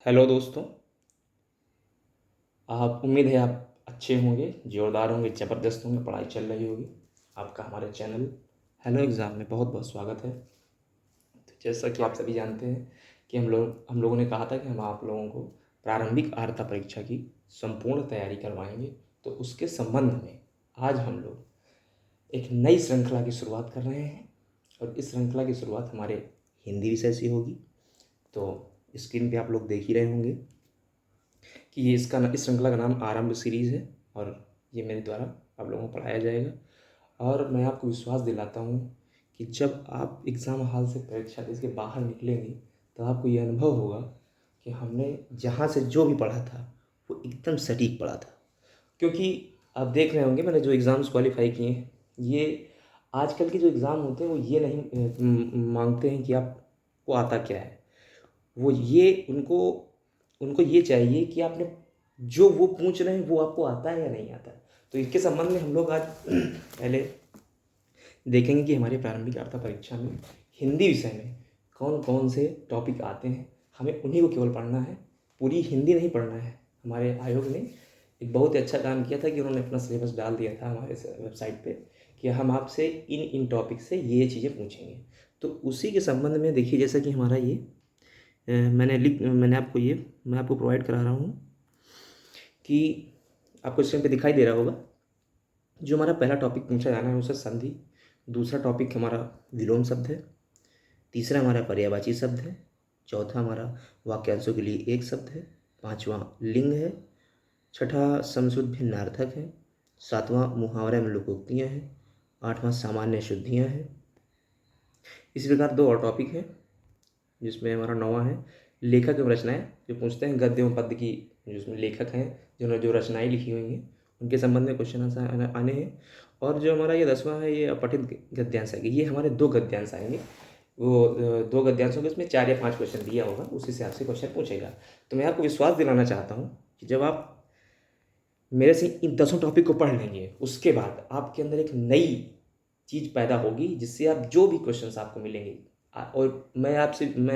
Hello दोस्तों। आप उम्मीद है आप अच्छे होंगे, ज़ोरदार होंगे, ज़बरदस्त होंगे, पढ़ाई चल रही होगी। आपका हमारे चैनल हेलो एग्ज़ाम में बहुत बहुत स्वागत है। तो जैसा कि आप सभी जानते हैं कि हम लोगों ने कहा था कि हम आप लोगों को प्रारंभिक अर्हता परीक्षा की संपूर्ण तैयारी करवाएंगे। तो उसके संबंध में आज हम लोग एक नई श्रृंखला की शुरुआत कर रहे हैं और इस श्रृंखला की शुरुआत हमारे हिंदी विषय से होगी। तो स्क्रीन पे आप लोग देख ही रहे होंगे कि ये इस श्रृंखला का नाम आरंभ सीरीज़ है और ये मेरे द्वारा आप लोगों को पढ़ाया जाएगा। और मैं आपको विश्वास दिलाता हूँ कि जब आप एग्ज़ाम हॉल से परीक्षा दे के बाहर निकलेंगे तो आपको ये अनुभव होगा कि हमने जहाँ से जो भी पढ़ा था वो एकदम सटीक पढ़ा था। क्योंकि आप देख रहे होंगे मैंने जो एग्ज़ाम्स क्वालिफाई किए हैं, ये आजकल के जो एग्ज़ाम होते हैं वो ये नहीं मांगते हैं कि आपको आता क्या है। वो ये उनको उनको ये चाहिए कि आपने जो वो पूछ रहे हैं वो आपको आता है या नहीं आता है। तो इसके संबंध में हम लोग आज पहले देखेंगे कि हमारे प्रारंभिक अर्हता परीक्षा में हिंदी विषय में कौन कौन से टॉपिक आते हैं, हमें उन्हीं को केवल पढ़ना है, पूरी हिंदी नहीं पढ़ना है। हमारे आयोग ने एक बहुत ही अच्छा काम किया था कि उन्होंने अपना सिलेबस डाल दिया था हमारे वेबसाइट पे कि हम आपसे इन इन टॉपिक से ये चीज़ें पूछेंगे। तो उसी के संबंध में देखिए, जैसा कि हमारा ये मैं आपको प्रोवाइड करा रहा हूँ कि आपको स्क्रीन पे दिखाई दे रहा होगा। जो हमारा पहला टॉपिक पूछा जाना है उसे संधि, दूसरा टॉपिक हमारा विलोम शब्द है, तीसरा हमारा पर्यायवाची शब्द है, चौथा हमारा वाक्यांशों के लिए एक शब्द है, पांचवा लिंग है, छठा समशुद्ध भिन्नार्थक है, सातवां मुहावरे में लोकोक्तियाँ हैं, आठवां सामान्य शुद्धियाँ हैं। इसी प्रकार दो और टॉपिक हैं जिसमें हमारा नौवां है लेखक एवं रचनाएं, जो पूछते हैं गद्य एवं पद्य की, जिसमें लेखक हैं जिन्होंने जो रचनाएं लिखी हुई हैं उनके संबंध में क्वेश्चन आंसर आने हैं। और जो हमारा ये 10वां है ये अपठित गद्यांश आएंगे। ये हमारे दो गद्यांश आएंगे। वो दो गद्यांशों के इसमें 4 या 5 क्वेश्चन दिया होगा, उसी हिसाब से क्वेश्चन पूछेगा। तो मैं आपको विश्वास दिलाना चाहता हूँ कि जब आप मेरे से इन 10 टॉपिक को पढ़ लेंगे उसके बाद आपके अंदर एक नई चीज़ पैदा होगी जिससे आप जो भी क्वेश्चंस आपको मिलेंगे और मैं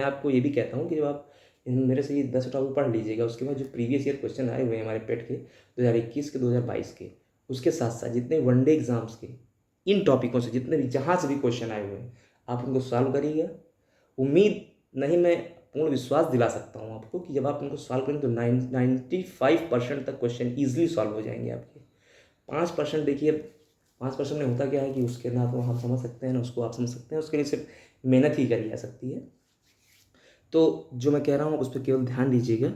आपको ये भी कहता हूँ कि जब आप मेरे से ये 10 टॉपिक पढ़ लीजिएगा उसके बाद जो प्रीवियस ईयर क्वेश्चन आए हुए हैं हमारे पेट के 2021 के 2022 के, उसके साथ साथ जितने वनडे एग्जाम्स के इन टॉपिकों से जितने भी जहाँ से भी क्वेश्चन आए हुए हैं आप उनको सॉल्व करिएगा। उम्मीद नहीं, मैं पूर्ण विश्वास दिला सकता हूँ आपको कि जब आप उनको सॉल्व करेंगे तो 95% तक क्वेश्चन ईजिली सॉल्व हो जाएंगे आपके। 5% देखिए, 5% में होता क्या है कि उसके ना तो हम समझ सकते हैं ना उसको आप समझ सकते हैं, उसके लिए सिर्फ मेहनत ही करी जा सकती है। तो जो मैं कह रहा हूँ उस पर केवल ध्यान दीजिएगा।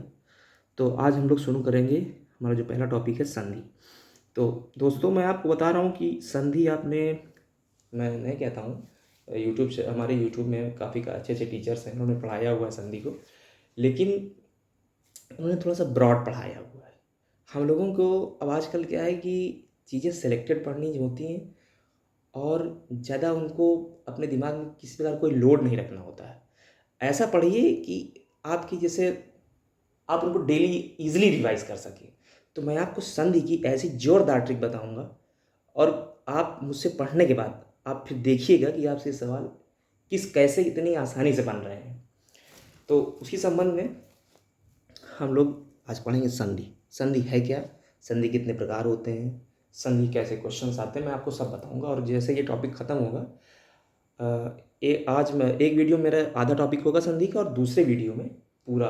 तो आज हम लोग शुरू करेंगे हमारा जो पहला टॉपिक है संधि। तो दोस्तों मैं आपको बता रहा हूँ कि संधि आपने, मैं नहीं कहता हूँ, यूट्यूब से हमारे यूट्यूब में काफ़ी अच्छे अच्छे टीचर्स हैं, उन्होंने पढ़ाया हुआ है संधि को, लेकिन उन्होंने थोड़ा सा ब्रॉड पढ़ाया हुआ है। हम लोगों को अब आजकल क्या है कि चीज़ें सेलेक्टेड पढ़नी होती हैं और ज़्यादा उनको अपने दिमाग में किसी प्रकार कोई लोड नहीं रखना होता है। ऐसा पढ़िए कि आपकी जैसे आप उनको डेली इजीली रिवाइज कर सकें। तो मैं आपको संधि की ऐसी जोरदार ट्रिक बताऊंगा और आप मुझसे पढ़ने के बाद आप फिर देखिएगा कि आपसे सवाल कैसे इतनी आसानी से बन रहे हैं। तो उसी संबंध में हम लोग आज पढ़ेंगे संधि। संधि है क्या, संधि कितने प्रकार होते हैं, संधि कैसे क्वेश्चंस आते हैं, मैं आपको सब बताऊंगा। और जैसे ये टॉपिक ख़त्म होगा, आज मैं एक वीडियो मेरा आधा टॉपिक होगा संधि का और दूसरे वीडियो में पूरा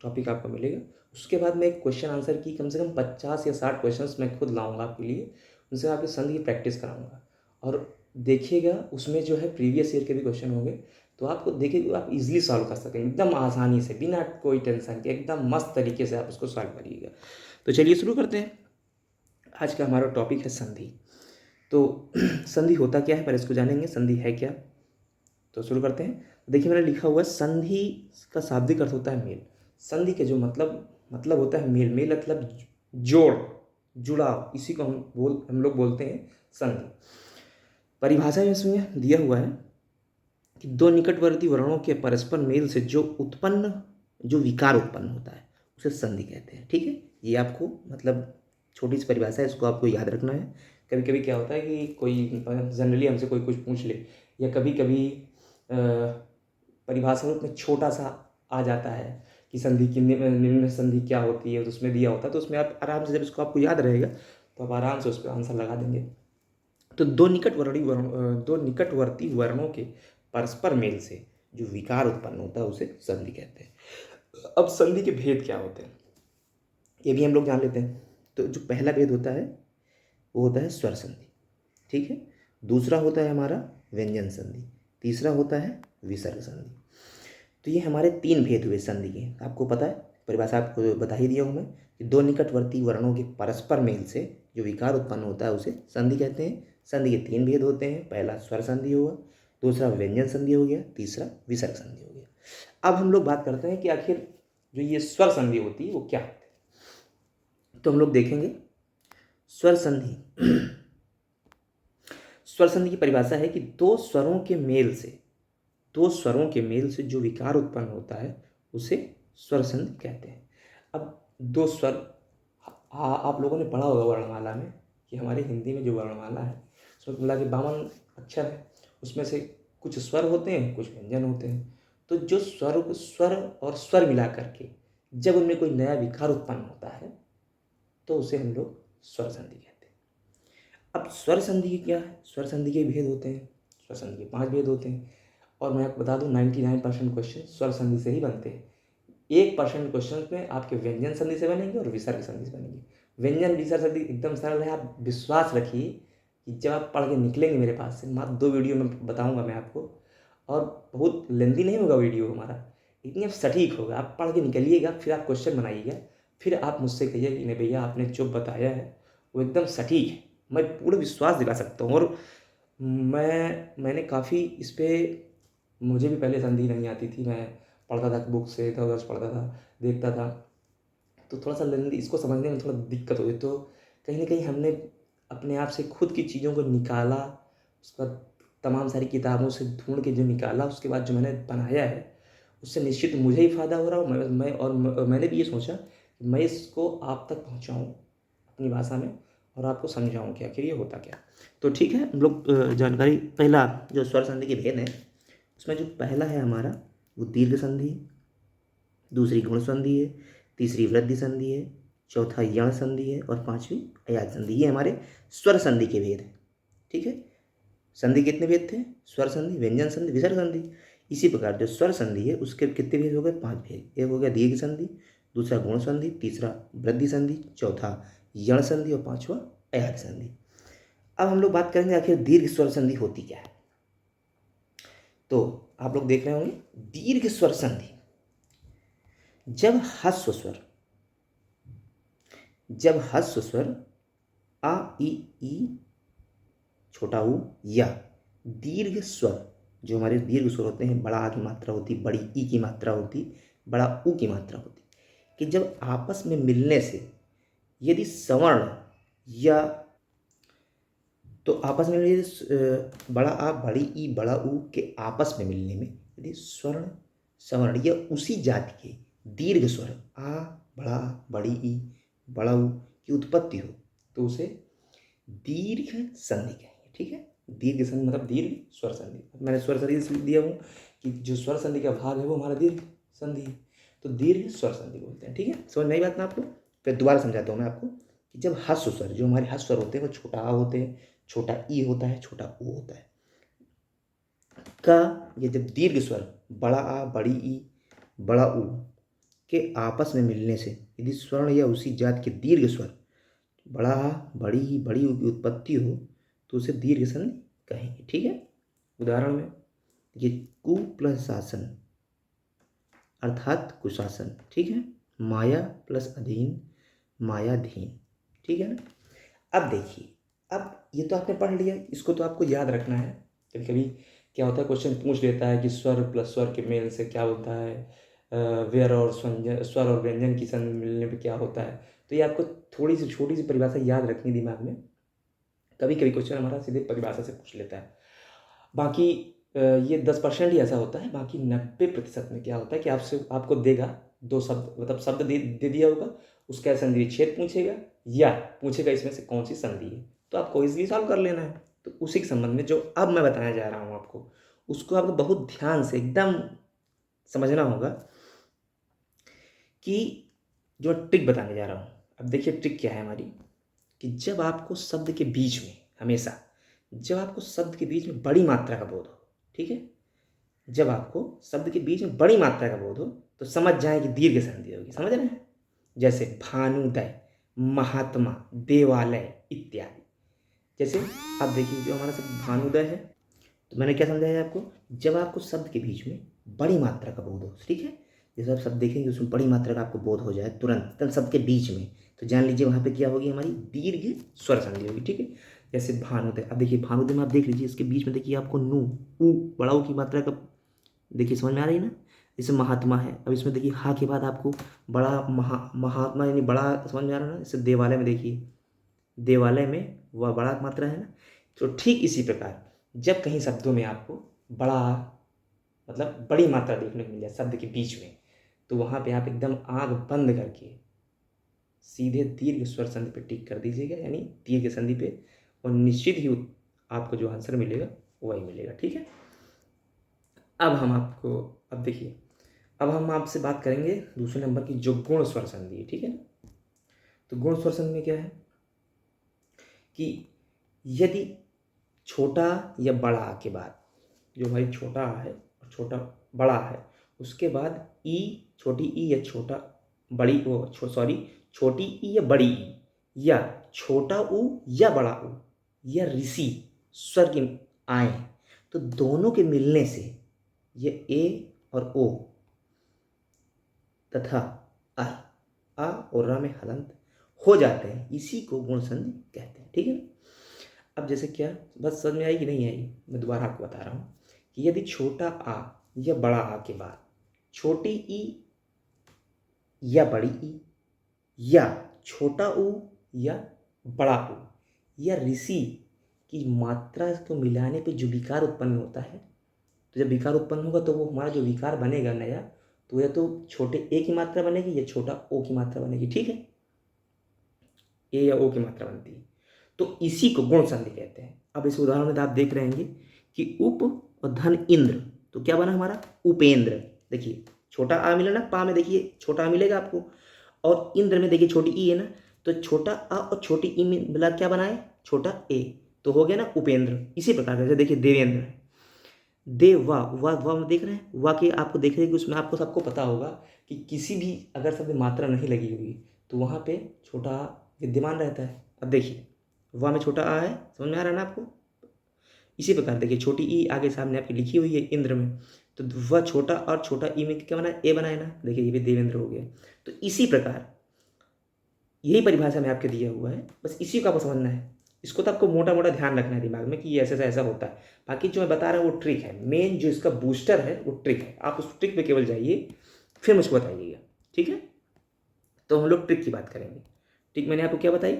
टॉपिक आपको मिलेगा। उसके बाद मैं एक क्वेश्चन आंसर की कम से कम 50 या 60 क्वेश्चंस मैं खुद लाऊंगा आपके लिए, उनसे आपके संधि की प्रैक्टिस कराऊंगा। और देखिएगा उसमें जो है प्रीवियस ईयर के भी क्वेश्चन होंगे, तो आपको देखिए आप इजीली सॉल्व कर सकेंगे एकदम आसानी से, बिना कोई टेंशन के एकदम मस्त तरीके से आप उसको सॉल्व करिएगा। तो चलिए शुरू करते हैं। आज का हमारा टॉपिक है संधि। तो संधि होता क्या है पर इसको जानेंगे, संधि है क्या। तो शुरू करते हैं। देखिए मैंने लिखा हुआ है संधि का शाब्दिक अर्थ होता है मेल। संधि के जो मतलब होता है मेल। मेल मतलब जोड़, जुड़ाव, इसी को हम लोग बोलते हैं संधि। परिभाषा में इसमें दिया हुआ है कि दो निकटवर्ती वर्णों के परस्पर मेल से जो विकार उत्पन्न होता है उसे संधि कहते हैं। ठीक है, ये आपको मतलब छोटी सी परिभाषा है, इसको आपको याद रखना है। कभी कभी क्या होता है कि कोई जनरली हमसे कोई कुछ पूछ ले या कभी कभी परिभाषा रूप में छोटा सा आ जाता है कि संधि की निम्न संधि क्या होती है, तो उसमें दिया होता है, तो उसमें आप आराम से, जब इसको आपको याद रहेगा तो आप आराम से उस पर आंसर लगा देंगे। तो दो निकटवर्ती वर्णों के परस्पर मेल से जो विकार उत्पन्न होता है उसे संधि कहते हैं। अब संधि के भेद क्या होते हैं ये भी हम लोग जान लेते हैं। तो जो पहला भेद होता है वो होता है स्वर संधि, ठीक है। दूसरा होता है हमारा व्यंजन संधि, तीसरा होता है विसर्ग संधि। तो ये हमारे तीन भेद हुए संधि के, आपको पता है, परिभाषा आपको बता ही दिया हूँ मैं कि दो निकटवर्ती वर्णों के परस्पर मेल से जो विकार उत्पन्न होता है उसे संधि कहते हैं। संधि के तीन भेद होते हैं, पहला स्वर संधि हुआ, दूसरा व्यंजन संधि हो गया, तीसरा विसर्ग संधि हो गया। अब हम लोग बात करते हैं कि आखिर जो ये स्वर संधि होती है वो क्या होती है। तो हम लोग देखेंगे स्वर संधि। स्वर संधि की परिभाषा है कि दो स्वरों के मेल से जो विकार उत्पन्न होता है उसे स्वर संधि कहते हैं। अब दो स्वर, आप लोगों ने पढ़ा होगा वर्णमाला में कि हमारी हिंदी में जो वर्णमाला है उसमें मिला के 52 अक्षर है, उसमें से कुछ स्वर होते हैं, कुछ व्यंजन होते हैं। तो जो स्वर और स्वर मिला करके जब उनमें कोई नया विकार उत्पन्न होता है तो उसे हम लोग स्वर संधि कहते हैं। अब स्वर संधि के क्या है, स्वर संधि के भेद होते हैं, स्वर संधि के 5 भेद होते हैं। और मैं आपको बता दूं 99% क्वेश्चन स्वर संधि से ही बनते हैं। 1% क्वेश्चन में आपके व्यंजन संधि से बनेंगे और विसर्ग संधि से बनेंगे। व्यंजन विसर्ग संधि एकदम सरल है, आप विश्वास रखिए कि जब आप पढ़ के निकलेंगे मेरे पास से, मात्र 2 वीडियो में बताऊंगा मैं आपको, और बहुत लेंदी नहीं होगा वीडियो हमारा, इतनी सटीक होगा। आप पढ़ के निकलिएगा, फिर आप क्वेश्चन बनाइएगा, फिर आप मुझसे कहिए कि नहीं भैया आपने जो बताया है वो एकदम सटीक है। मैं पूरा विश्वास दिला सकता हूँ। और मैंने काफ़ी इस पर, मुझे भी पहले संधि नहीं आती थी, मैं पढ़ता था बुक से, इधर उधर पढ़ता था, देखता था, तो थोड़ा सा लेंदी, इसको समझने में थोड़ा दिक्कत हुई। तो कहीं ना कहीं हमने अपने आप से खुद की चीज़ों को निकाला, उसका तमाम सारी किताबों से ढूंढ के जो निकाला, उसके बाद जो मैंने बनाया है उससे निश्चित मुझे ही फ़ायदा हो रहा हो। मैंने भी ये सोचा कि मैं इसको आप तक पहुँचाऊँ अपनी भाषा में और आपको समझाऊँ कि आखिर ये होता क्या। तो ठीक है, हम लोग जानकारी, पहला जो स्वर संधि के भेद है उसमें जो पहला है हमारा वो दीर्घ संधि है, दूसरी गुण संधि है, तीसरी वृद्धि संधि है, चौथा यण संधि है और पांचवी अयाज संधि। ये हमारे स्वर संधि के भेद हैं, ठीक है। संधि कितने भेद थे, स्वर संधि, व्यंजन संधि, विसर्ग संधि। इसी प्रकार जो स्वर संधि है उसके कितने भेद हो गए, 5 भेद। एक हो गया दीर्घ संधि, दूसरा गुण संधि, तीसरा वृद्धि संधि, चौथा यण संधि और पांचवा अयाज संधि। अब हम लोग बात करेंगे आखिर दीर्घ स्वर संधि होती क्या है। तो आप लोग देख रहे होंगे दीर्घ स्वर संधि जब ह्रस्व स्वर आ ई छोटा ऊ या दीर्घ स्वर, जो हमारे दीर्घ स्वर होते हैं, बड़ा आ की मात्रा होती, बड़ी ई की मात्रा होती, बड़ा ऊ की मात्रा होती, कि जब आपस में मिलने से यदि सवर्ण या, तो आपस में बड़ा आ, बड़ी ई, बड़ा ऊ के आपस में मिलने में यदि स्वर्ण, सवर्ण या उसी जाति के दीर्घ स्वर आ, बड़ा आ, बड़ी ई, बड़ा ऊ की उत्पत्ति हो तो उसे दीर्घ संधि कहेंगे, ठीक है। दीर्घ संधि मतलब दीर्घ स्वर संधि। मैंने स्वर संधि इसलिए दिया हूँ कि जो स्वर संधि का भाग है वो हमारा दीर्घ संधि है, तो दीर्घ स्वर संधि बोलते हैं, ठीक है। समझ में आई बात ना आपको। फिर दोबारा समझाता हूँ मैं आपको कि जब ह्रस्व स्वर, जो हमारे ह्रस्व स्वर होते हैं वो छोटा आ होते हैं, छोटा ई होता है, छोटा ऊ होता है, का ये जब दीर्घ स्वर बड़ा आ, बड़ी ई, बड़ा ऊ के आपस में मिलने से यदि स्वर्ण या उसी जात के दीर्घ स्वर बड़ा आ, बड़ी ई, बड़ी ऊ की उत्पत्ति हो तो उसे दीर्घ संधि कहेंगे, ठीक है। उदाहरण में ये कु प्लस शासन अर्थात कुशासन, ठीक है। माया प्लस अधीन, मायाधीन, ठीक है ना। अब देखिए, अब ये तो आपने पढ़ लिया, इसको तो आपको याद रखना है। कभी कभी क्या होता है, क्वेश्चन पूछ लेता है कि स्वर प्लस स्वर के मेल से क्या होता है, स्वर और व्यंजन की संधि मिलने पे क्या होता है। तो ये आपको थोड़ी सी छोटी सी परिभाषा याद रखनी दिमाग में। कभी कभी क्वेश्चन हमारा सीधे परिभाषा से पूछ लेता है। बाकी ये 10% ही ऐसा होता है, बाकी 90% में क्या होता है कि आपको देगा 2 शब्द, मतलब शब्द दे दिया होगा, उसका संधि विच्छेद पूछेगा या पूछेगा इसमें से कौन सी संधि है, तो आपको इजीली सॉल्व कर लेना है। तो उसी के संबंध में जो अब मैं बताने जा रहा हूँ आपको, उसको आपको बहुत ध्यान से एकदम समझना होगा कि जो ट्रिक बताने जा रहा हूँ, अब देखिए ट्रिक क्या है हमारी, कि जब आपको शब्द के बीच में हमेशा, जब आपको शब्द के बीच में बड़ी मात्रा का बोध हो, ठीक है, जब आपको शब्द के बीच में बड़ी मात्रा का बोध हो तो समझ जाए कि दीर्घ संधि होगी। समझ रहे हैं? जैसे भानुदय, महात्मा, देवालय इत्यादि। जैसे आप देखिए जो हमारा शब्द भानुदय है, तो मैंने क्या समझाया आपको, जब आपको शब्द के बीच में बड़ी मात्रा का बोध हो, ठीक है, जैसे आप शब्द देखेंगे उसमें बड़ी मात्रा का आपको बोध हो जाए तुरंत तब शब्द के बीच में, तो जान लीजिए वहाँ पे क्या होगी, हमारी दीर्घ स्वर संधि होगी। ठीक है, जैसे भानुदय, अब देखिए भानुदय में आप देख लीजिए इसके बीच में देखिए आपको नू, ऊ, बड़ा ऊ की मात्रा का, देखिए समझ में आ रही है ना। जैसे महात्मा है, अब इसमें देखिए हा के बाद आपको बड़ा महात्मा यानी बड़ा, समझ में आ रहा है ना। जैसे देवालय में देखिए, देवालय में वह बड़ा मात्रा है ना। तो ठीक इसी प्रकार जब कहीं शब्दों में आपको बड़ा मतलब बड़ी मात्रा देखने को मिल जाए शब्द के बीच में, तो वहाँ पे आप एकदम आँख बंद करके सीधे दीर्घ स्वर संधि पे टिक कर दीजिएगा, यानी दीर्घ संधि पे, और निश्चित ही आपको जो आंसर मिलेगा वही मिलेगा। ठीक है, अब हम आपको, अब देखिए अब हम आपसे बात करेंगे दूसरे नंबर की जो गुण स्वर संधि है। ठीक है ना, तो गुण स्वर संधि में क्या है कि यदि छोटा या बड़ा के बाद, जो भाई छोटा है और छोटा बड़ा है, उसके बाद ई, छोटी ई या छोटा बड़ी ओ सॉरी छोटी ई या बड़ी ई, या छोटा ऊ या बड़ा ऊ, या ऋषि स्वर के आए, तो दोनों के मिलने से ये ए और ओ तथा आ, आ और रा में हलंत हो जाते हैं, इसी को गुण संधि कहते हैं। ठीक है, अब जैसे क्या, बस समझ में आई कि नहीं आई, मैं दोबारा आपको बता रहा हूँ कि यदि छोटा आ या बड़ा आ के बाद छोटी ई या बड़ी ई, या छोटा ऊ या बड़ा ऊ, या ऋषि की मात्रा को मिलाने पे जो विकार उत्पन्न होता है, तो जब विकार उत्पन्न होगा तो वो हमारा जो विकार बनेगा नया, तो या तो छोटे ए की मात्रा बनेगी या छोटा ओ की मात्रा बनेगी। ठीक है, ए या ओ की मात्रा बनती है, तो इसी को गुण संधि कहते हैं। अब इस उदाहरण में आप देख रहे हैं कि उप और धन इंद्र, तो क्या बना हमारा उपेंद्र। देखिए छोटा आ मिला ना, पा में देखिए छोटा आ मिलेगा आपको, और इंद्र में देखिए छोटी ई है ना, तो छोटा आ और छोटी ई में मिला क्या बना है, छोटा ए, तो हो गया ना उपेंद्र। इसी प्रकार से देखिए देवेंद्र, देव, वाह वाह वाह में देख रहे हैं, वाह के आपको देख रहे हैं कि उसमें आपको सबको पता होगा कि किसी भी अगर शब्द मात्रा नहीं लगी हुई तो वहाँ पे छोटा आ विद्यमान रहता है। अब देखिए वाह में छोटा आ है, समझ में आ रहा है ना आपको। इसी प्रकार देखिए छोटी ई आगे सामने आपकी लिखी हुई है इंद्र में, तो वह छोटा और छोटा ई में क्या बना है, ए बनाए ना, देखिए ये भी देवेंद्र हो गया। तो इसी प्रकार यही परिभाषा में आपके दिया हुआ है, बस इसी को आपको समझना है। इसको तो आपको मोटा मोटा ध्यान रखना है दिमाग में कि ये ऐसा ऐसा होता है, बाकी जो मैं बता रहा हूँ वो ट्रिक है, मेन जो इसका बूस्टर है वो ट्रिक है। आप उस ट्रिक पे केवल जाइए, फिर मुझको बताइएगा। ठीक है, तो हम लोग ट्रिक की बात करेंगे। ट्रिक मैंने आपको क्या बताई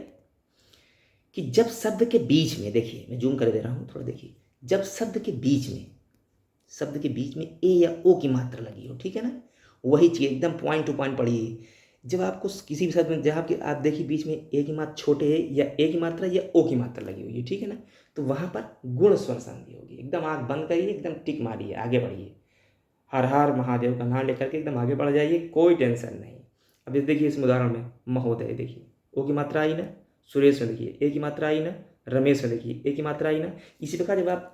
कि जब शब्द के बीच में, देखिए मैं जूम कर दे रहा हूँ थोड़ा, देखिए जब शब्द के बीच में, शब्द के बीच में ए या ओ की मात्रा लगी हो, ठीक है ना, वही चीज़ एकदम पॉइंट टू पॉइंट पढ़िए। जब आपको किसी भी शब्द में जहाँ के आप देखिए बीच में ए की मात्रा छोटे है या ए की मात्रा या ओ की मात्रा लगी हुई है, ठीक है ना, तो वहाँ पर गुण स्वर संधि होगी। एकदम आँख बंद करिए, एकदम टिक मारिए, आगे बढ़िए, हर हर महादेव का नाम लेकर के एकदम आगे बढ़ जाइए, कोई टेंशन नहीं। अब ये देखिए इस उदाहरण में महोदय, देखिए ओ की मात्रा आई ना, सुरेश में देखिए ए की मात्रा आई ना, रमेश में देखिए ए की मात्रा आई ना। इसी प्रकार जब आप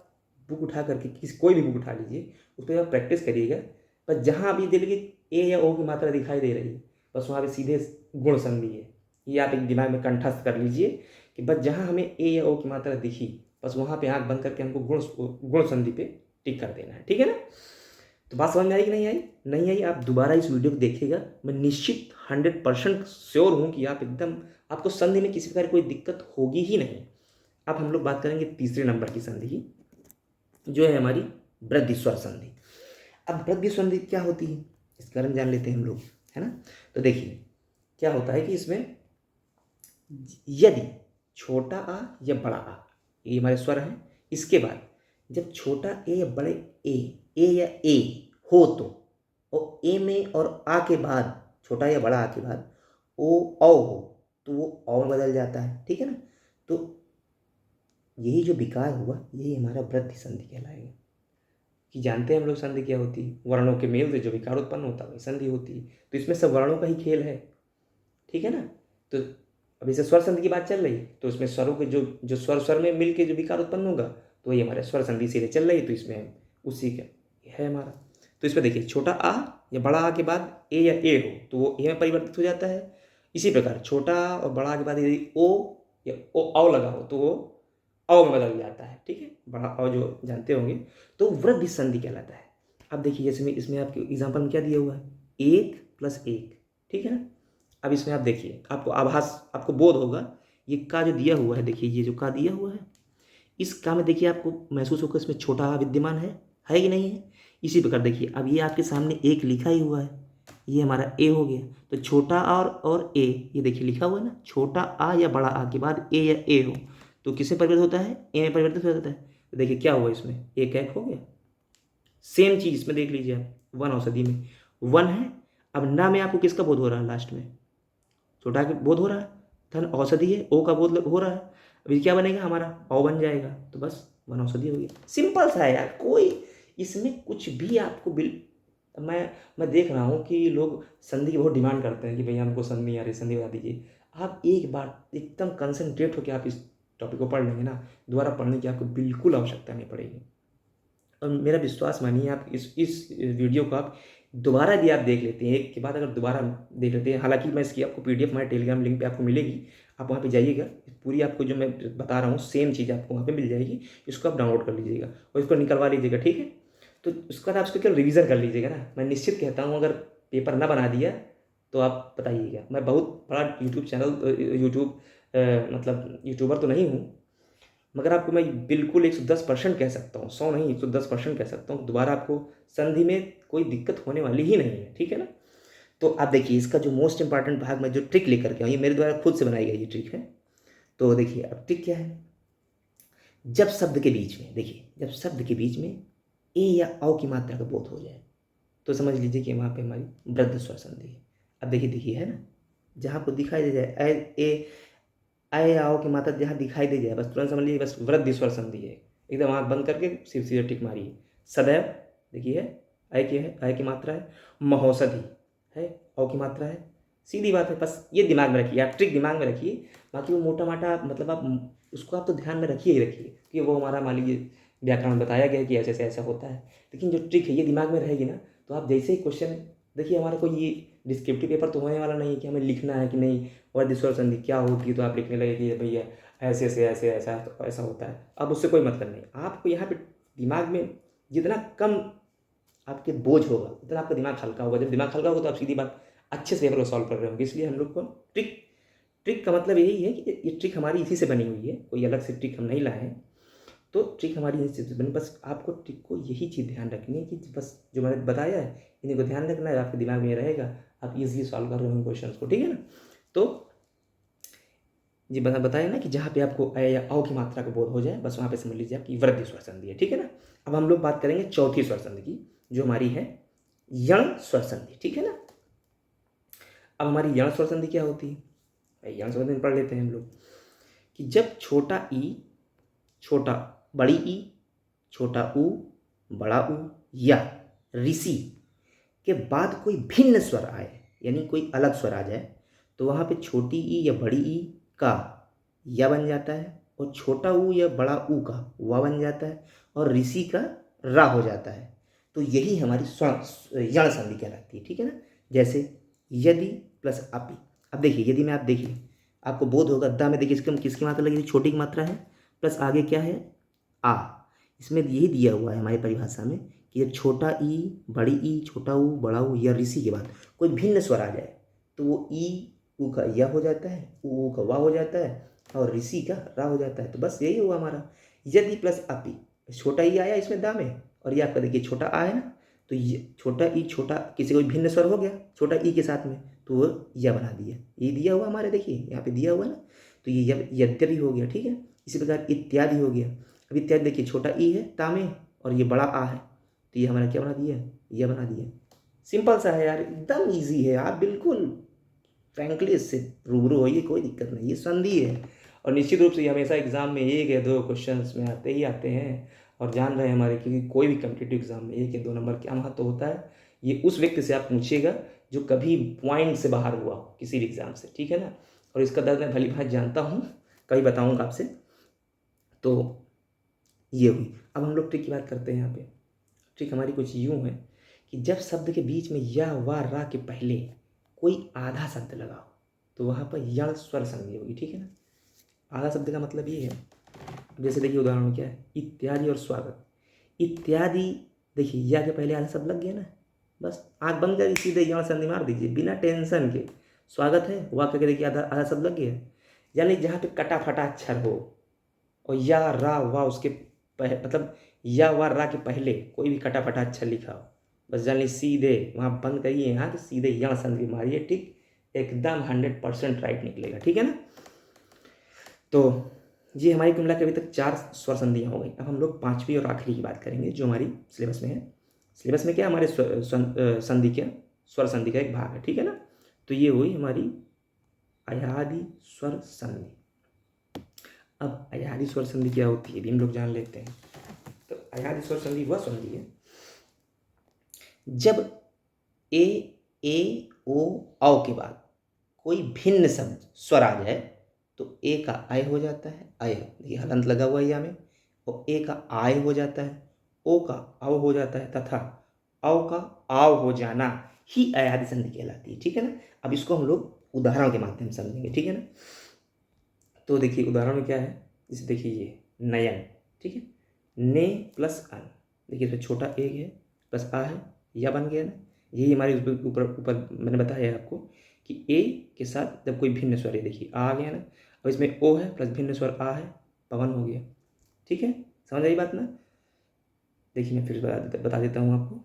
बुक उठा करके किसी कोई भी बुक उठा लीजिए, उस पर आप प्रैक्टिस करिएगा, बस जहाँ आप ये देखिए ए या ओ की मात्रा दिखाई दे रही है, बस वहाँ पे सीधे गुण संधि है। ये आप एक दिमाग में कंठस्थ कर लीजिए कि बस जहाँ हमें ए या ओ की मात्रा दिखी, बस वहाँ पे आँख बंद करके हमको गुण संधि पे टिक कर देना है। ठीक है ना, तो बात समझ में आई कि नहीं आई? नहीं आई, आप दोबारा इस वीडियो को देखिएगा, मैं निश्चित 100% श्योर हूँ कि आप एकदम, आपको संधि में किसी प्रकार कोई दिक्कत होगी ही नहीं। अब हम लोग बात करेंगे तीसरे नंबर की संधि की, जो है हमारी वृद्धि स्वर संधि। अब वृद्धि संधि क्या होती है इसका कारण जान लेते हैं हम लोग, है ना। तो देखिए क्या होता है कि इसमें यदि छोटा आ या बड़ा आ, ये हमारे स्वर हैं, इसके बाद जब छोटा ए या बड़े ए या ए हो, तो और ए में और आ के बाद, छोटा या बड़ा आ के बाद ओ औ हो, तो वो औ में बदल जाता है। ठीक है ना, तो यही जो विकार हुआ यही हमारा वृद्धि संधि कहलाएगा। कि जानते हैं हम लोग संधि क्या होती है, वर्णों के मेल से जो विकार उत्पन्न होता है वही संधि होती है। तो इसमें सब वर्णों का ही खेल है, ठीक है ना। तो अब इसे स्वर संधि की बात चल रही, तो इसमें स्वरों के जो जो स्वर स्वर में मिल के जो विकार उत्पन्न होगा तो वही हमारे स्वर संधि से चल रही है। तो इसमें उसी का है हमारा। तो इसमें देखिए छोटा आ या बड़ा आ के बाद ए या ए हो तो वो ए में परिवर्तित हो जाता है। इसी प्रकार छोटा और बड़ा आ के बाद यदि ओ या ओ औ लगा हो तो वो औ में बदल जाता है, ठीक है। बड़ा औ जो जानते होंगे तो वृद्धि संधि कहलाता है। अब देखिए जैसे इसमें आपके एग्जाम्पल में क्या दिया हुआ है, 1+1, ठीक है ना। अब इसमें आप देखिए, आपको आभास, आपको बोध होगा ये का जो दिया हुआ है, देखिए ये जो का दिया हुआ है इस का में देखिए आपको महसूस होगा इसमें छोटा आ विद्यमान है कि नहीं है। इसी प्रकार देखिए अब ये आपके सामने एक लिखा ही हुआ है, ये हमारा ए हो गया। तो छोटा आ और ए, ये देखिए लिखा हुआ है ना, छोटा आ या बड़ा आ के बाद ए या ए हो तो किससे परिवर्तित होता है, ए में परिवर्तित हो जाता है। तो देखिए क्या हुआ इसमें, एक हो गया। सेम चीज इसमें देख लीजिए आप, वन औषधि में वन है। अब ना में आपको किसका बोध हो रहा है, लास्ट में छोटा का बोध हो रहा है, धन औषधि है, ओ का बोध हो रहा है। अभी क्या बनेगा हमारा, औ बन जाएगा। तो बस वन औषधि हो गया। सिंपल सा है यार, कोई इसमें कुछ भी आपको मैं देख रहा हूँ कि लोग संधि की बहुत डिमांड करते हैं कि भैया हमको संधि आ रही, संधि बता दीजिए। आप एक बार एकदम कंसंट्रेट होकर आप इस टॉपिक को पढ़ लेंगे ना, दोबारा पढ़ने की आपको बिल्कुल आवश्यकता नहीं पड़ेगी। और मेरा विश्वास मानिए, आप इस वीडियो को आप दोबारा भी आप देख लेते हैं, एक के बाद अगर दोबारा देख लेते हैं, हालांकि मैं इसकी आपको पीडीएफ हमारे टेलीग्राम लिंक पे आपको मिलेगी, आप वहाँ पे जाइएगा, पूरी आपको जो मैं बता रहा हूँ सेम चीज़ आपको वहाँ पे मिल जाएगी। इसको आप डाउनलोड कर लीजिएगा और इसको निकलवा लीजिएगा, ठीक है। तो उसके बाद आप इसको केवल रिविज़न कर लीजिएगा ना। मैं निश्चित कहता हूँ अगर पेपर ना बना दिया तो आप बताइएगा। मैं बहुत बड़ा यूट्यूब चैनल मतलब यूट्यूबर तो नहीं हूँ, मगर आपको मैं बिल्कुल 110% कह सकता हूँ, 100 नहीं 110% कह सकता हूँ, दोबारा आपको संधि में कोई दिक्कत होने वाली ही नहीं है, ठीक है ना। तो आप देखिए इसका जो मोस्ट इंपॉर्टेंट भाग में जो ट्रिक लेकर के आऊँ, ये मेरे द्वारा खुद से बनाई गई ये ट्रिक है। तो देखिए अब ट्रिक क्या है, जब शब्द के बीच में, देखिए जब शब्द के बीच में ए या औ की मात्रा का बोध हो जाए तो समझ लीजिए कि वहाँ पे हमारी वृद्ध स्वर संधि है। अब देखिए है ना, जहाँ आपको दिखाई दे जाए ए आओ की मात्रा जहाँ दिखाई दे जाए बस तुरंत समझ लीजिए बस वृद्धि स्वर संधि है। एकदम आँख बंद करके सीधे टिक मारिए। सदैव देखिए है, अय की मात्रा है। महोषधि है, औ की मात्रा है। सीधी बात है, बस ये दिमाग में रखिए, आप ट्रिक दिमाग में रखिए। बाकी वो मोटा माटा मतलब आप उसको आप तो ध्यान में रखिए ही रखिए कि वो हमारा मान लीजिए व्याकरण बताया गया है कि ऐसे से ऐसा होता है, लेकिन जो ट्रिक है ये दिमाग में रहेगी ना तो आप जैसे ही क्वेश्चन देखिए, हमारा कोई ये डिस्क्रिप्टिव पेपर तो होने वाला नहीं है कि हमें लिखना है कि नहीं वृद्धि स्वर संधि क्या होती है तो आप लिखने लगे कि भैया ऐसे से ऐसे ऐसा ऐसा होता है। अब उससे कोई मतलब नहीं, आपको यहाँ पे दिमाग में जितना कम आपके बोझ होगा उतना आपका दिमाग हल्का होगा। जब दिमाग हल्का होगा तो आप सीधी बात अच्छे से पेपर को सॉल्व कर रहे होंगे। इसलिए हम लोग को ट्रिक का मतलब यही है कि ये ट्रिक हमारी इसी से बनी हुई है, कोई अलग से ट्रिक हम नहीं लाए हैं। तो ट्रिक हमारी इसी से बनी, बस आपको ट्रिक को यही चीज़ ध्यान रखनी है कि बस जो मैंने बताया है इन्हीं को ध्यान रखना है, आपके दिमाग में रहेगा, आप इजीली सॉल्व कर रहे होंगे क्वेश्चन को, ठीक है ना। तो जी बताया ना कि जहाँ पे आपको अ या औ की मात्रा का बोध हो जाए बस वहाँ पे समझ लीजिए आपकी वृद्धि स्वर संधि है, ठीक है ना। अब हम लोग बात करेंगे चौथी स्वर संधि की जो हमारी है यण स्वर संधि, ठीक है ना। अब हमारी यण स्वर संधि क्या होती है, यण स्वर संधि पढ़ लेते हैं हम लोग कि जब छोटा ई, छोटा बड़ी ई, छोटा ऊ, बड़ा ऊ या ऋषि के बाद कोई भिन्न स्वर आए, यानी कोई अलग स्वर आ जाए तो वहाँ पे छोटी ई या बड़ी ई का या बन जाता है और छोटा ऊ या बड़ा ऊ का वा बन जाता है और ऋषि का रा हो जाता है। तो यही हमारी यण संधि कहलाती है, ठीक है ना। जैसे यदि प्लस अपि। अब देखिए यदि में आप देखिए आपको बोध होगा, दा में देखिए किसकी मात्रा लगी थी, छोटी की मात्रा है, प्लस आगे क्या है आ। इसमें यही दिया हुआ है हमारी परिभाषा में कि जब छोटा ई, बड़ी ई, छोटा ऊ, बड़ा ऊ या ऋषि के बाद कोई भिन्न स्वर आ जाए तो वो ई ऊ का या हो जाता है, ऊ का वा हो जाता है और ऋषि का रा हो जाता है। तो बस यही हुआ हमारा यदि प्लस अपि। छोटा ई आया इसमें दा में और ये आपका देखिए छोटा आ है ना, तो ये छोटा ई, छोटा किसी कोई भिन्न स्वर हो गया छोटा ई के साथ में तो वो या बना दिया, ये दिया हुआ हमारे देखिए यहाँ पे दिया हुआ ना, तो ये यद्यपि हो गया, ठीक है। इसी प्रकार इत्यादि हो गया। अब इत्यादि देखिए छोटा ई है ता में और ये बड़ा आ है तो ये हमारा क्या बना दिया, यह बना दिया। सिंपल सा है यार, एकदम ईजी है, आप बिल्कुल फ्रैंकली इससे रूबरू होइए, कोई दिक्कत नहीं, ये संधि है। और निश्चित रूप से ये हमेशा एग्जाम में 1 या 2 क्वेश्चन में आते ही आते हैं। और जान रहे हैं हमारे, क्योंकि कोई भी कम्पिटिटिव एग्जाम में 1 या 2 नंबर क्या महत्व होता है, ये उस व्यक्ति से आप पूछिएगा जो कभी पॉइंट से बाहर हुआ हो किसी भी एग्ज़ाम से, ठीक है ना। और इसका दर्द मैं भली भांति जानता हूँ, कभी बताऊँगा आपसे। तो ये हुई। अब हम लोग ट्रिक की बात करते हैं यहाँ पे। ट्रिक हमारी कुछ यूँ है कि जब शब्द के बीच में या, वा, रा के पहले कोई आधा शब्द लगा हो तो वहाँ पर यण स्वर संधि होगी, ठीक है ना। आधा शब्द का मतलब ये है, जैसे देखिए उदाहरण में क्या है, इत्यादि और स्वागत। इत्यादि देखिए या के पहले आधा शब्द लग गया ना, बस आँख बंद कर सीधे यण संधि मार दीजिए बिना टेंशन के। स्वागत है वाह करके देखिए आधा शब्द लग गया। यानी जहाँ पे कटा फटा अक्षर हो और या, रा, वा उसके मतलब या, वा, रा के पहले कोई भी कटा फटा अक्षर लिखा हो, बस जान ली सीधे वहाँ बंद करिए यहाँ तो सीधे यण संधि मारिए, ठीक, एकदम 100% राइट निकलेगा, ठीक है ना। तो ये हमारी कुल मिला के अभी तक 4 स्वर संधियाँ हो गई। अब हम लोग 5वीं और आखिरी की बात करेंगे जो हमारी सिलेबस में है। सिलेबस में क्या हमारे संधि क्या, स्वर संधि का एक भाग है, ठीक है ना। तो ये हुई हमारी अयादि स्वर संधि। अब अयादि स्वर संधि क्या होती है भी हम लोग जान लेते हैं। तो अयादि स्वर संधि वह संधि है जब ए ओ औ के बाद कोई भिन्न शब्द स्वर आ जाए तो ए का आय हो जाता है, आय देखिए हलंत लगा हुआ है या में, और ए का आय हो जाता है, ओ का अव हो जाता है, तथा अव का आव हो जाना ही अयादि संधि कहलाती है, ठीक है ना। अब इसको हम लोग उदाहरण के माध्यम से समझेंगे, ठीक है ना। तो देखिए उदाहरण में क्या है, जैसे देखिए ये नयन, ठीक है, ने प्लस अन, देखिए इसमें छोटा ए है प्लस आ है, या बन गया ना। यही हमारे ऊपर ऊपर मैंने बताया आपको कि ए के साथ जब कोई भिन्न स्वर है, देखिए आ गया ना, और इसमें ओ है प्लस भिन्न स्वर आ है, पवन हो गया, ठीक है, समझ आई बात ना। देखिए मैं फिर बता देता हूँ आपको,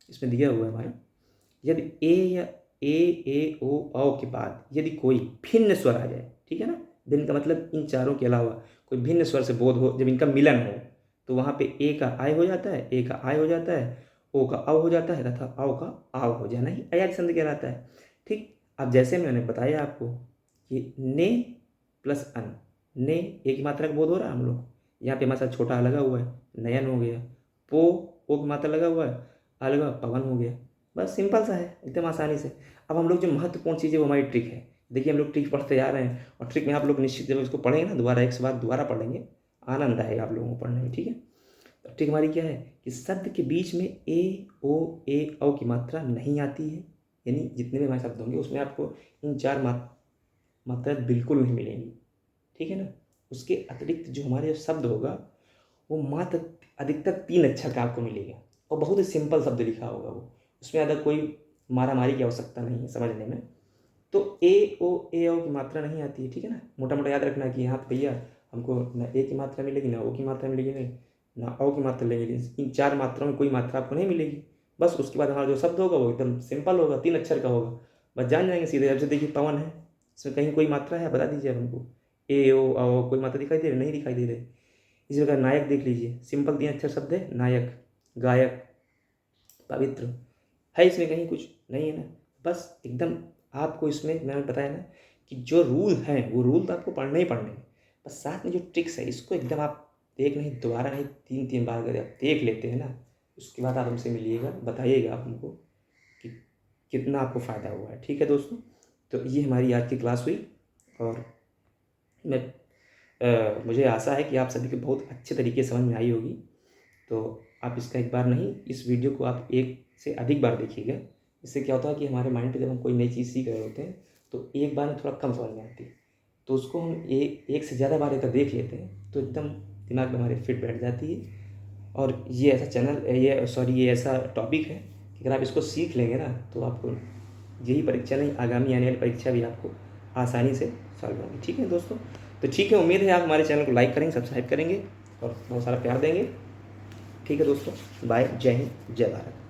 इसमें दिया हुआ है हमारा, यदि ए या ए ओ औ के बाद यदि कोई भिन्न स्वर आ जाए, ठीक है ना, भिन्न का मतलब इन चारों के अलावा कोई भिन्न स्वर से बोध हो, जब इनका मिलन हो तो वहाँ पे ए का आय हो जाता है, ए का आय हो जाता है, ओ का अव हो जाता है, तथा अव का आव हो जाना ही अयादि संधि कहलाता है, ठीक। अब जैसे मैंने बताया आपको कि ने प्लस अन, ने ए की मात्रा का बोध हो रहा है हम लोग, यहाँ पे हमारे साथ छोटा आ लगा हुआ है, नयन हो गया, पो ओ की मात्रा लगा हुआ है, आ लगा पवन हो गया, बस सिंपल सा है एकदम आसानी से। अब हम लोग जो महत्वपूर्ण चीज़ है वो हमारी ट्रिक है। देखिए हम लोग ट्रिक पढ़ते जा रहे हैं, और ट्रिक में आप लोग निश्चित जब इसको पढ़ेंगे ना दोबारा, एक से बाद दोबारा पढ़ेंगे, आनंद आएगा आप लोगों को पढ़ने में, ठीक है। तो ट्रिक हमारी क्या है कि शब्द के बीच में ए औ की मात्रा नहीं आती है, यानी जितने भी हमारे शब्द होंगे उसमें आपको इन 4 मात्रा बिल्कुल नहीं मिलेंगी, ठीक है ना। उसके अतिरिक्त जो हमारे शब्द होगा वो मात्र अधिकतर 3 अक्षर का आपको मिलेगा, और बहुत ही सिंपल शब्द लिखा होगा वो, उसमें अगर कोई मारामारी की आवश्यकता नहीं है समझने में। तो ए औ की मात्रा नहीं आती है, ठीक है ना। मोटा मोटा याद रखना कि यहाँ पे भैया हमको ना ए की मात्रा मिलेगी, ना ओ की मात्रा मिलेगी, नहीं ना औ की मात्रा मिलेगी, इन 4 मात्राओं में कोई मात्रा आपको नहीं मिलेगी। बस उसके बाद हमारा जो शब्द होगा वो एकदम सिंपल होगा, 3 अक्षर का होगा, बस जान जाएंगे सीधे। जब से देखिए पवन है, इसमें कहीं कोई मात्रा है बता दीजिए आप हमको, ए ओ औ कोई मात्रा दिखाई दे रही, नहीं दिखाई दे रही। इसी प्रकार नायक देख लीजिए, सिंपल 3 अक्षर शब्द है, नायक, गायक, पवित्र, है इसमें कहीं कुछ नहीं है ना। बस एकदम आपको इसमें मैंने बताया ना कि जो रूल हैं वो रूल तो आपको पढ़ने ही पढ़ने हैं, बस साथ में जो ट्रिक्स है इसको एकदम आप एक नहीं दोबारा नहीं 3 बार अगर आप देख लेते हैं ना, उसके बाद आप हमसे मिलिएगा, बताइएगा आप हमको कि कितना आपको फ़ायदा हुआ है, ठीक है दोस्तों। तो ये हमारी आज की क्लास हुई, और मैं मुझे आशा है कि आप सभी को बहुत अच्छे तरीके से समझ में आई होगी। तो आप इसका एक बार नहीं, इस वीडियो को आप 1 से अधिक बार देखिएगा। इससे क्या होता है कि हमारे माइंड पे जब हम कोई नई चीज़ सीख रहे होते हैं तो एक बार में थोड़ा कम समझ में आती है, तो उसको हम एक से ज़्यादा बार अगर देख लेते हैं तो एकदम दिमाग में हमारे फिट बैठ जाती है। और ये ऐसा चैनल ये ऐसा टॉपिक है कि अगर आप इसको सीख लेंगे ना तो आपको यही परीक्षा नहीं, आगामी आने वाली परीक्षा भी आपको आसानी से सॉल्व होगी, ठीक है दोस्तों। तो ठीक है, उम्मीद है आप हमारे चैनल को लाइक करेंगे, सब्सक्राइब करेंगे और बहुत सारा प्यार देंगे, ठीक है दोस्तों। बाय, जय हिंद, जय भारत।